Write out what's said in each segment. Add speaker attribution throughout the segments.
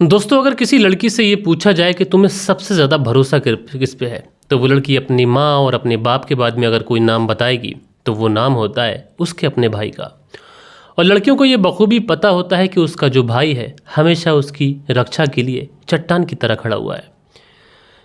Speaker 1: दोस्तों, अगर किसी लड़की से ये पूछा जाए कि तुम्हें सबसे ज़्यादा भरोसा किस पे है, तो वो लड़की अपनी माँ और अपने बाप के बाद में अगर कोई नाम बताएगी तो वो नाम होता है उसके अपने भाई का। और लड़कियों को ये बखूबी पता होता है कि उसका जो भाई है हमेशा उसकी रक्षा के लिए चट्टान की तरह खड़ा हुआ है।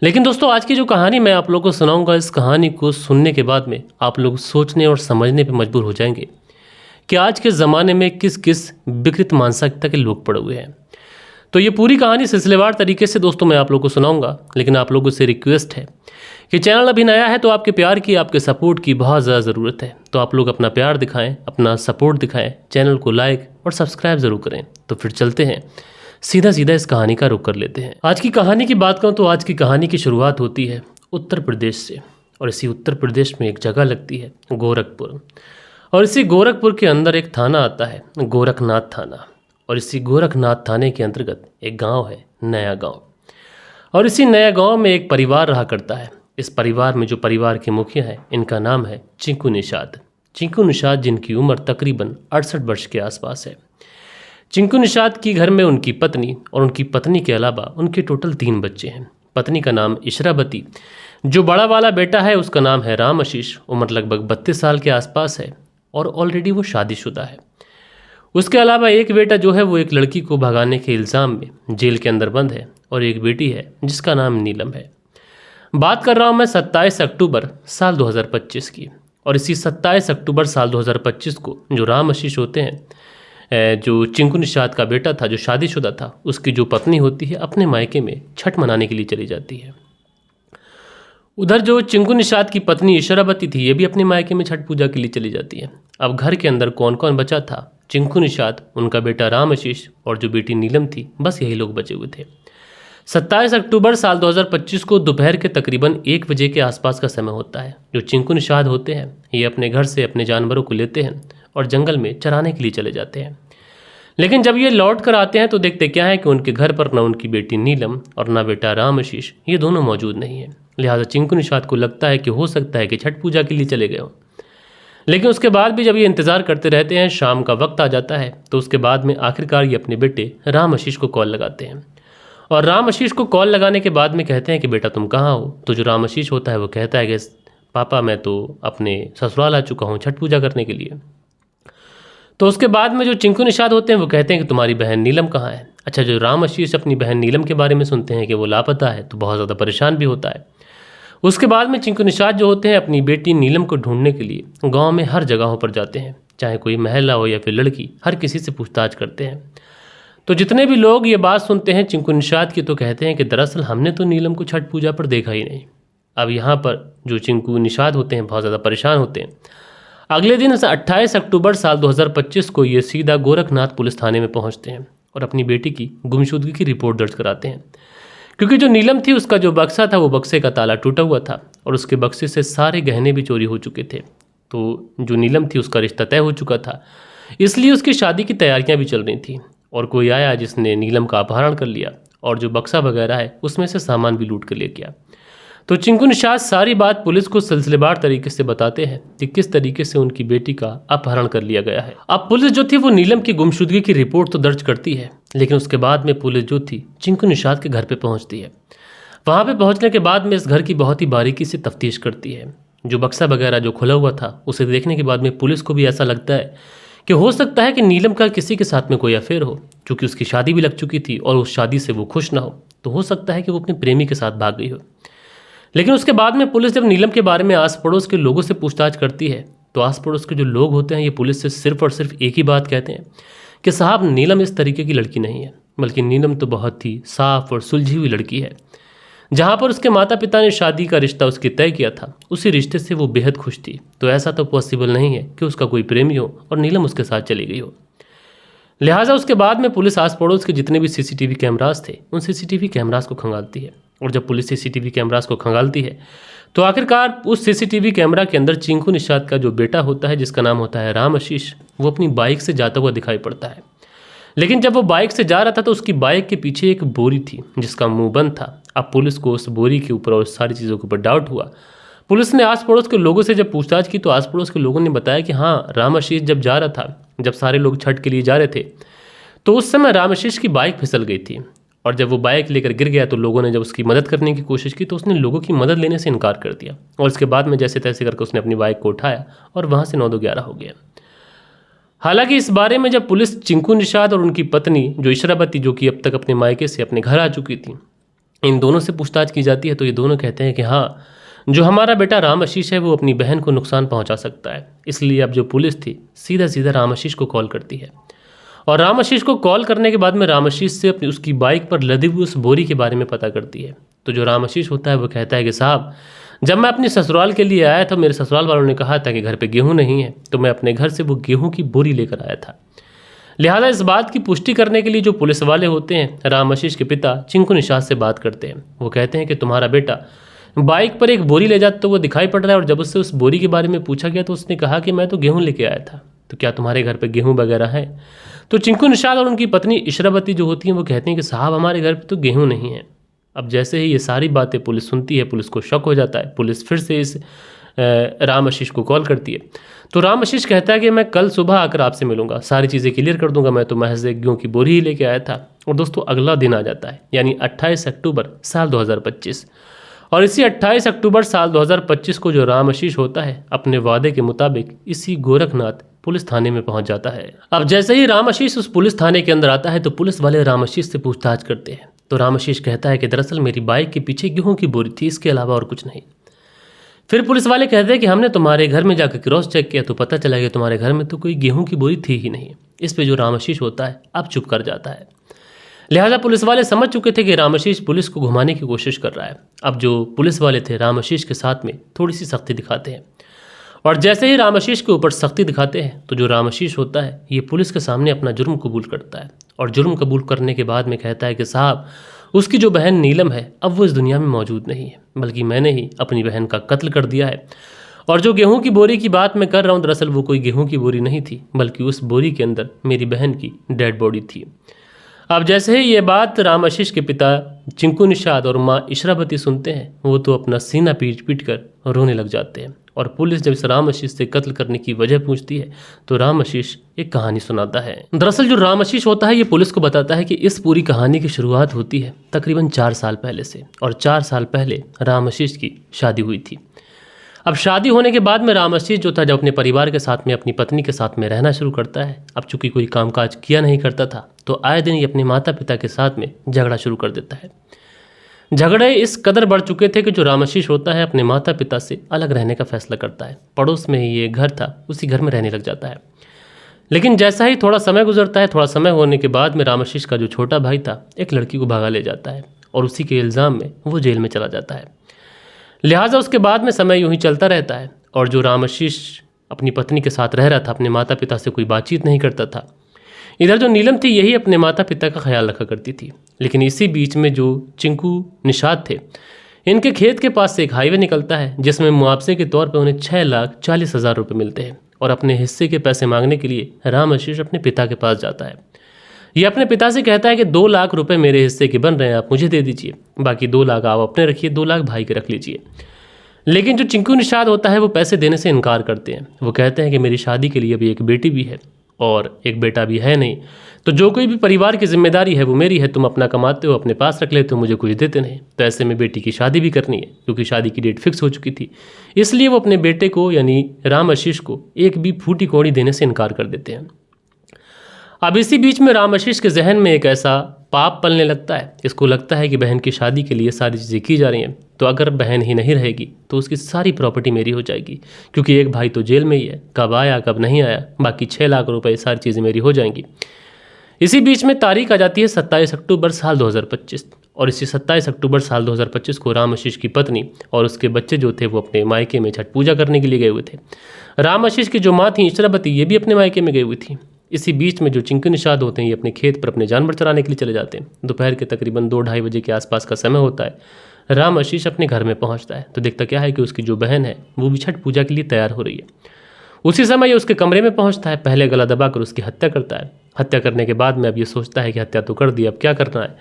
Speaker 1: लेकिन दोस्तों, आज की जो कहानी मैं आप लोगों को सुनाऊंगा, इस कहानी को सुनने के बाद में आप लोग सोचने और समझने पर मजबूर हो जाएंगे कि आज के ज़माने में किस किस विकृत मानसिकता के लोग पड़े हुए हैं। तो ये पूरी कहानी सिलसिलेवार तरीके से दोस्तों मैं आप लोगों को सुनाऊंगा, लेकिन आप लोगों से रिक्वेस्ट है कि चैनल अभी नया है तो आपके प्यार की, आपके सपोर्ट की बहुत ज़्यादा ज़रूरत है। तो आप लोग अपना प्यार दिखाएं, अपना सपोर्ट दिखाएं, चैनल को लाइक और सब्सक्राइब ज़रूर करें। तो फिर चलते हैं, सीधा सीधा इस कहानी का रुख कर लेते हैं। आज की कहानी की बात करूँ तो आज की कहानी की शुरुआत होती है उत्तर प्रदेश से। और इसी उत्तर प्रदेश में एक जगह लगती है गोरखपुर। और इसी गोरखपुर के अंदर एक थाना आता है, गोरखनाथ थाना। और इसी गोरखनाथ थाने के अंतर्गत एक गांव है, नया गांव। और इसी नया गांव में एक परिवार रहा करता है। इस परिवार में जो परिवार के मुखिया हैं, इनका नाम है चिंकू निषाद। चिंकू निषाद, जिनकी उम्र तकरीबन 68 वर्ष के आसपास है। चिंकू निषाद की घर में उनकी पत्नी और उनकी पत्नी के अलावा उनके टोटल 3 बच्चे हैं। पत्नी का नाम इशरावती, जो बड़ा वाला बेटा है उसका नाम है राम आशीष, उम्र लगभग 32 साल के आसपास है और ऑलरेडी वो शादीशुदा है। उसके अलावा एक बेटा जो है वो एक लड़की को भगाने के इल्ज़ाम में जेल के अंदर बंद है, और एक बेटी है जिसका नाम नीलम है। बात कर रहा हूँ मैं 27 अक्टूबर साल 2025 की। और इसी 27 अक्टूबर साल 2025 को जो राम आशीष होते हैं, जो चिंकू निषाद का बेटा था, जो शादीशुदा था, उसकी जो पत्नी होती है अपने मायके में छठ मनाने के लिए चली जाती है। उधर जो चिंकू निषाद की पत्नी इशरावती थी, ये भी अपने मायके में छठ पूजा के लिए चली जाती है। अब घर के अंदर कौन कौन बचा था? चिंकू निषाद, उनका बेटा राम आशीष और जो बेटी नीलम थी, बस यही लोग बचे हुए थे। 27 अक्टूबर साल 2025 को दोपहर के तकरीबन 1 बजे के आसपास का समय होता है। जो चिंकू निषाद होते हैं, ये अपने घर से अपने जानवरों को लेते हैं और जंगल में चराने के लिए चले जाते हैं। लेकिन जब ये लौट कर आते हैं तो देखते क्या है कि उनके घर पर न उनकी बेटी नीलम और न बेटा राम आशीष, ये दोनों मौजूद नहीं है। लिहाजा चिंकू निषाद को लगता है कि हो सकता है कि छठ पूजा के लिए चले गए हों। लेकिन उसके बाद भी जब ये इंतज़ार करते रहते हैं, शाम का वक्त आ जाता है, तो उसके बाद में आखिरकार ये अपने बेटे राम आशीष को कॉल लगाते हैं। और राम आशीष को कॉल लगाने के बाद में कहते हैं कि बेटा तुम कहाँ हो? तो जो राम आशीष होता है वो कहता है कि पापा मैं तो अपने ससुराल आ चुका हूँ छठ पूजा करने के लिए। तो उसके बाद में जो चिंकू निषाद होते हैं वो कहते हैं कि तुम्हारी बहन नीलम कहाँ है? अच्छा, जो राम आशीष अपनी बहन नीलम के बारे में सुनते हैं कि वो लापता है, तो बहुत ज़्यादा परेशान भी होता है। उसके बाद में चिंकू निषाद जो होते हैं अपनी बेटी नीलम को ढूंढने के लिए गांव में हर जगहों पर जाते हैं, चाहे कोई महिला हो या फिर लड़की, हर किसी से पूछताछ करते हैं। तो जितने भी लोग ये बात सुनते हैं चिंकू निषाद की, तो कहते हैं कि दरअसल हमने तो नीलम को छठ पूजा पर देखा ही नहीं। अब यहाँ पर जो चिंकू निषाद होते हैं बहुत ज़्यादा परेशान होते हैं। अगले दिन 28 अक्टूबर साल 2025 को ये सीधा गोरखनाथ पुलिस थाने में पहुँचते हैं और अपनी बेटी की गुमशुदगी की रिपोर्ट दर्ज कराते हैं। क्योंकि जो नीलम थी उसका जो बक्सा था वो बक्से का ताला टूटा हुआ था और उसके बक्से से सारे गहने भी चोरी हो चुके थे। तो जो नीलम थी उसका रिश्ता तय हो चुका था, इसलिए उसकी शादी की तैयारियां भी चल रही थी। और कोई आया जिसने नीलम का अपहरण कर लिया और जो बक्सा वगैरह है उसमें से सामान भी लूट कर ले गया। तो चिंकू निषाद सारी बात पुलिस को सिलसिलेवार तरीके से बताते हैं कि किस तरीके से उनकी बेटी का अपहरण कर लिया गया है। अब पुलिस जो थी वो नीलम की गुमशुदगी की रिपोर्ट तो दर्ज करती है, लेकिन उसके बाद में पुलिस जो थी चिंकू निषाद के घर पे पहुंचती है। वहां पे पहुंचने के बाद में इस घर की बहुत ही बारीकी से तफ्तीश करती है। जो बक्सा वगैरह जो खुला हुआ था उसे देखने के बाद में पुलिस को भी ऐसा लगता है कि हो सकता है कि नीलम का किसी के साथ में कोई अफेयर हो, क्योंकि उसकी शादी भी लग चुकी थी और उस शादी से वो खुश ना हो तो सकता है कि वो अपने प्रेमी के साथ भाग गई हो। लेकिन उसके बाद में पुलिस जब नीलम के बारे में आस पड़ोस के लोगों से पूछताछ करती है, तो आस पड़ोस के जो लोग होते हैं ये पुलिस से सिर्फ और सिर्फ एक ही बात कहते हैं कि साहब नीलम इस तरीके की लड़की नहीं है, बल्कि नीलम तो बहुत ही साफ और सुलझी हुई लड़की है। जहाँ पर उसके माता पिता ने शादी का रिश्ता उसके तय किया था, उसी रिश्ते से वो बेहद खुश थी। तो ऐसा तो पॉसिबल नहीं है कि उसका कोई प्रेमी हो और नीलम उसके साथ चली गई हो। लिहाजा उसके बाद में पुलिस आस पड़ोस के जितने भी सीसीटीवी कैमरास थे उन सीसीटीवी कैमरास को खंगालती है। और जब पुलिस सीसीटीवी कैमरास को खंगालती है तो आखिरकार उस सीसीटीवी कैमरा के अंदर चिंकू निषाद का जो बेटा होता है, जिसका नाम होता है राम आशीष, वो अपनी बाइक से जाता हुआ दिखाई पड़ता है। लेकिन जब वो बाइक से जा रहा था तो उसकी बाइक के पीछे एक बोरी थी जिसका मुंह बंद था। अब पुलिस को उस बोरी के ऊपर और सारी चीज़ों के ऊपर डाउट हुआ। पुलिस ने आस पड़ोस के लोगों से जब पूछताछ की तो आस पड़ोस के लोगों ने बताया कि हाँ, राम आशीष जब जा रहा था, जब सारे लोग छठ के लिए जा रहे थे, तो उस समय राम आशीष की बाइक फिसल गई थी और जब वो बाइक लेकर गिर गया तो लोगों ने जब उसकी मदद करने की कोशिश की तो उसने लोगों की मदद लेने से इनकार कर दिया और उसके बाद में जैसे तैसे करके उसने अपनी बाइक को उठाया और वहाँ से 9-2-11 हो गया। हालांकि इस बारे में जब पुलिस चिंकू निषाद और उनकी पत्नी जो इशराबती, जो कि अब तक अपने मायके से अपने घर आ चुकी थी, इन दोनों से पूछताछ की जाती है तो ये दोनों कहते हैं कि हाँ, जो हमारा बेटा राम आशीष है वो अपनी बहन को नुकसान पहुंचा सकता है। इसलिए अब जो पुलिस थी सीधा सीधा राम आशीष को कॉल करती है और राम आशीष को कॉल करने के बाद में राम आशीष से अपनी उसकी बाइक पर लदी हुई उस बोरी के बारे में पता करती है। तो जो राम आशीष होता है वो कहता है कि साहब, जब मैं अपने ससुराल के लिए आया था मेरे ससुराल वालों ने कहा था कि घर पे गेहूं नहीं है, तो मैं अपने घर से वो गेहूं की बोरी लेकर आया था। लिहाजा इस बात की पुष्टि करने के लिए जो पुलिस वाले होते हैं राम आशीष के पिता चिंकू निषाद से बात करते हैं। वो कहते हैं कि तुम्हारा बेटा बाइक पर एक बोरी ले जाता तो वो दिखाई पड़ रहा है और जब उससे उस बोरी के बारे में पूछा गया तो उसने कहा कि मैं तो गेहूं लेके आया था, तो क्या तुम्हारे घर पे गेहूं वगैरह है? तो चिंकू निषाद और उनकी पत्नी इशराबती जो होती हैं वो कहती हैं कि साहब, हमारे घर पे तो गेहूं नहीं है। अब जैसे ही ये सारी बातें पुलिस सुनती है, पुलिस को शक हो जाता है। पुलिस फिर से इस राम आशीष को कॉल करती है। तो राम आशीष कहता है कि मैं कल सुबह आकर आपसे मिलूंगा, सारी चीज़ें क्लियर कर दूंगा, मैं तो महज एक गेहूं की बोरी ही लेके आया था। और दोस्तों अगला दिन आ जाता है, यानी 28 अक्टूबर साल 2025। और इसी 28 अक्टूबर साल 2025 को जो राम आशीष होता है अपने वादे के मुताबिक इसी गोरखनाथ पुलिस थाने में पहुंच जाता है। अब जैसे ही राम आशीष उस पुलिस थाने के अंदर आता है तो पुलिस वाले राम आशीष से पूछताछ करते हैं। तो राम आशीष कहता है कि दरअसल मेरी बाइक के पीछे गेहूं की बोरी थी, इसके अलावा और कुछ नहीं। फिर पुलिस वाले कहते हैं कि हमने तुम्हारे घर में जाकर क्रॉस चेक किया तो पता चला कि तुम्हारे घर में तो कोई गेहूं की बोरी थी ही नहीं। इस पे जो राम आशीष होता है अब चुप कर जाता है। लिहाजा पुलिस वाले समझ चुके थे कि राम आशीष पुलिस को घुमाने की कोशिश कर रहा है। अब जो पुलिस वाले थे राम आशीष के साथ में थोड़ी सी सख्ती दिखाते हैं और जैसे ही राम आशीष के ऊपर सख्ती दिखाते हैं तो जो राम आशीष होता है ये पुलिस के सामने अपना जुर्म कबूल करता है और जुर्म कबूल करने के बाद में कहता है कि साहब, उसकी जो बहन नीलम है अब वो इस दुनिया में मौजूद नहीं है, बल्कि मैंने ही अपनी बहन का कत्ल कर दिया है। और जो गेहूं की बोरी की बात मैं कर रहा हूँ दरअसल वो कोई गेहूं की बोरी नहीं थी, बल्कि उस बोरी के अंदर मेरी बहन की डेड बॉडी थी। अब जैसे ही ये बात राम आशीष के पिता चिंकू निषाद और माँ इशराबती सुनते हैं वो तो अपना सीना पीट पीट कर रोने लग जाते हैं। और पुलिस जब इस राम आशीष से कत्ल करने की वजह पूछती है तो राम आशीष एक कहानी सुनाता है। दरअसल जो राम आशीष होता है ये पुलिस को बताता है कि इस पूरी कहानी की शुरुआत होती है तकरीबन 4 साल पहले से, और 4 साल पहले राम आशीष की शादी हुई थी। अब शादी होने के बाद में राम आशीष जो था जब अपने परिवार के साथ में अपनी पत्नी के साथ में रहना शुरू करता है, अब चूंकि कोई कामकाज किया नहीं करता था तो आए दिन ही अपने माता पिता के साथ में झगड़ा शुरू कर देता है। झगड़े इस कदर बढ़ चुके थे कि जो राम आशीष होता है अपने माता पिता से अलग रहने का फैसला करता है। पड़ोस में ही ये घर था, उसी घर में रहने लग जाता है। लेकिन जैसा ही थोड़ा समय गुजरता है, थोड़ा समय होने के बाद में राम आशीष का जो छोटा भाई था एक लड़की को भगा ले जाता है और उसी के इल्ज़ाम में वो जेल में चला जाता है। लिहाजा उसके बाद में समय यूं ही चलता रहता है और जो राम आशीष अपनी पत्नी के साथ रह रहा था, अपने माता पिता से कोई बातचीत नहीं करता था। इधर जो नीलम थी यही अपने माता पिता का ख्याल रखा करती थी। लेकिन इसी बीच में जो चिंकू निषाद थे, इनके खेत के पास से एक हाईवे निकलता है जिसमें मुआवजे के तौर पर उन्हें 6,40,000 रुपये मिलते हैं। और अपने हिस्से के पैसे मांगने के लिए राम आशीष अपने पिता के पास जाता है। ये अपने पिता से कहता है कि 2 लाख रुपए मेरे हिस्से के बन रहे हैं, आप मुझे दे दीजिए, बाकी 2 लाख आप अपने रखिए, 2 लाख भाई के रख लीजिए। लेकिन जो चिंकू निषाद होता है वो पैसे देने से इनकार करते हैं। वो कहते हैं कि मेरी शादी के लिए अभी एक बेटी भी है और एक बेटा भी है नहीं, तो जो कोई भी परिवार की जिम्मेदारी है वो मेरी है, तुम अपना कमाते हो अपने पास रख लेते हो, मुझे कुछ देते नहीं। तो ऐसे में बेटी की शादी भी करनी है क्योंकि शादी की डेट फिक्स हो चुकी थी, इसलिए वो अपने बेटे को यानी राम आशीष को एक भी फूटी कौड़ी देने से इनकार कर देते हैं। अब इसी बीच में राम आशीष के जहन में एक ऐसा पाप पलने लगता है। इसको लगता है कि बहन की शादी के लिए सारी चीज़ें की जा रही हैं, तो अगर बहन ही नहीं रहेगी तो उसकी सारी प्रॉपर्टी मेरी हो जाएगी, क्योंकि एक भाई तो जेल में ही है, कब आया कब नहीं आया, बाकी 6 लाख रुपए सारी चीज़ें मेरी हो जाएंगी। इसी बीच में तारीख आ जाती है 27 अक्टूबर साल 2025 और इसी 27 अक्टूबर साल 2025 को राम आशीष की पत्नी और उसके बच्चे जो थे वो अपने मायके में छठ पूजा करने के लिए गए हुए थे। राम आशीष की जो माँ थी इशराबती, ये भी अपने मायके में गई हुई थी। इसी बीच में जो चिंकू निषाद होते हैं ये अपने खेत पर अपने जानवर चराने के लिए चले जाते हैं। दोपहर के तकरीबन 2-2:30 बजे के आसपास का समय होता है। राम आशीष अपने घर में पहुंचता है तो देखता क्या है कि उसकी जो बहन है वो भी छठ पूजा के लिए तैयार हो रही है। उसी समय ये उसके कमरे में पहुंचता है, पहले गला दबाकर उसकी हत्या करता है। हत्या करने के बाद में अब ये सोचता है कि हत्या तो कर दी, अब क्या करना है।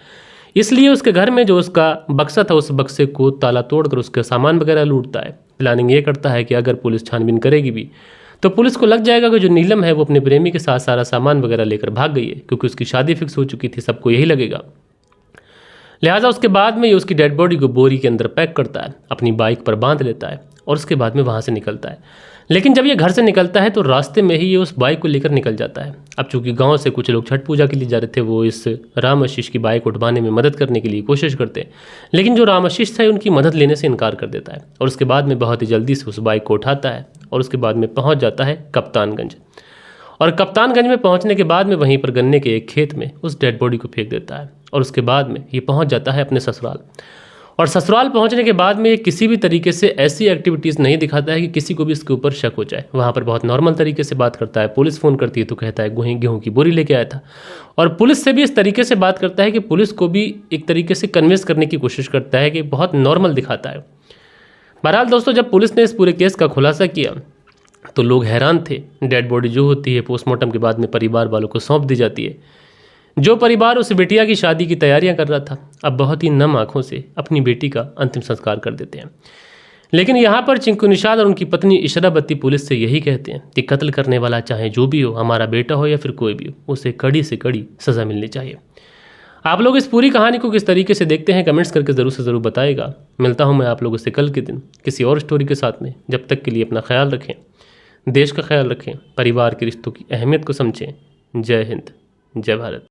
Speaker 1: इसलिए उसके घर में जो उसका बक्सा था उस बक्से को ताला तोड़कर उसके सामान वगैरह लूटता है। प्लानिंग ये करता है कि अगर पुलिस छानबीन करेगी भी तो पुलिस को लग जाएगा कि जो नीलम है वो अपने प्रेमी के साथ सारा सामान वगैरह लेकर भाग गई है, क्योंकि उसकी शादी फिक्स हो चुकी थी, सबको यही लगेगा। लिहाजा उसके बाद में ये उसकी डेड बॉडी को बोरी के अंदर पैक करता है, अपनी बाइक पर बांध लेता है और उसके बाद में वहाँ से निकलता है। लेकिन जब ये घर से निकलता है तो रास्ते में ही ये उस बाइक को लेकर निकल जाता है। अब चूंकि गांव से कुछ लोग छठ पूजा के लिए जा रहे थे, वो इस राम आशीष की बाइक उठवाने में मदद करने के लिए कोशिश करते हैं, लेकिन जो राम आशीष था उनकी मदद लेने से इनकार कर देता है और उसके बाद में बहुत ही जल्दी से उस बाइक को उठाता है और उसके बाद में पहुँच जाता है कप्तानगंज। और कप्तानगंज में पहुंचने के बाद में वहीं पर गन्ने के एक खेत में उस डेड बॉडी को फेंक देता है और उसके बाद में ये पहुंच जाता है अपने ससुराल। और ससुराल पहुंचने के बाद में ये किसी भी तरीके से ऐसी एक्टिविटीज़ नहीं दिखाता है कि किसी को भी इसके ऊपर शक हो जाए। वहाँ पर बहुत नॉर्मल तरीके से बात करता है। पुलिस फ़ोन करती है तो कहता है गेहूँ की बोरी लेके आया था, और पुलिस से भी इस तरीके से बात करता है कि पुलिस को भी एक तरीके से कन्विंस करने की कोशिश करता है कि बहुत नॉर्मल दिखाता है। बहरहाल दोस्तों, जब पुलिस ने इस पूरे केस का खुलासा किया तो लोग हैरान थे। डेड बॉडी जो होती है पोस्टमार्टम के बाद में परिवार वालों को सौंप दी जाती है। जो परिवार उस बिटिया की शादी की तैयारियां कर रहा था, अब बहुत ही नम आंखों से अपनी बेटी का अंतिम संस्कार कर देते हैं। लेकिन यहाँ पर चिंकू निषाद और उनकी पत्नी इशरा बत्ती पुलिस से यही कहते हैं कि कत्ल करने वाला चाहे जो भी हो, हमारा बेटा हो या फिर कोई भी हो, उसे कड़ी से कड़ी सज़ा मिलनी चाहिए। आप लोग इस पूरी कहानी को किस तरीके से देखते हैं, कमेंट्स करके ज़रूर से ज़रूर बताइएगा। मिलता हूँ मैं आप लोगों से कल के दिन किसी और स्टोरी के साथ में। जब तक के लिए अपना ख्याल रखें, देश का ख्याल रखें, परिवार के रिश्तों की अहमियत को समझें। जय हिंद, जय भारत।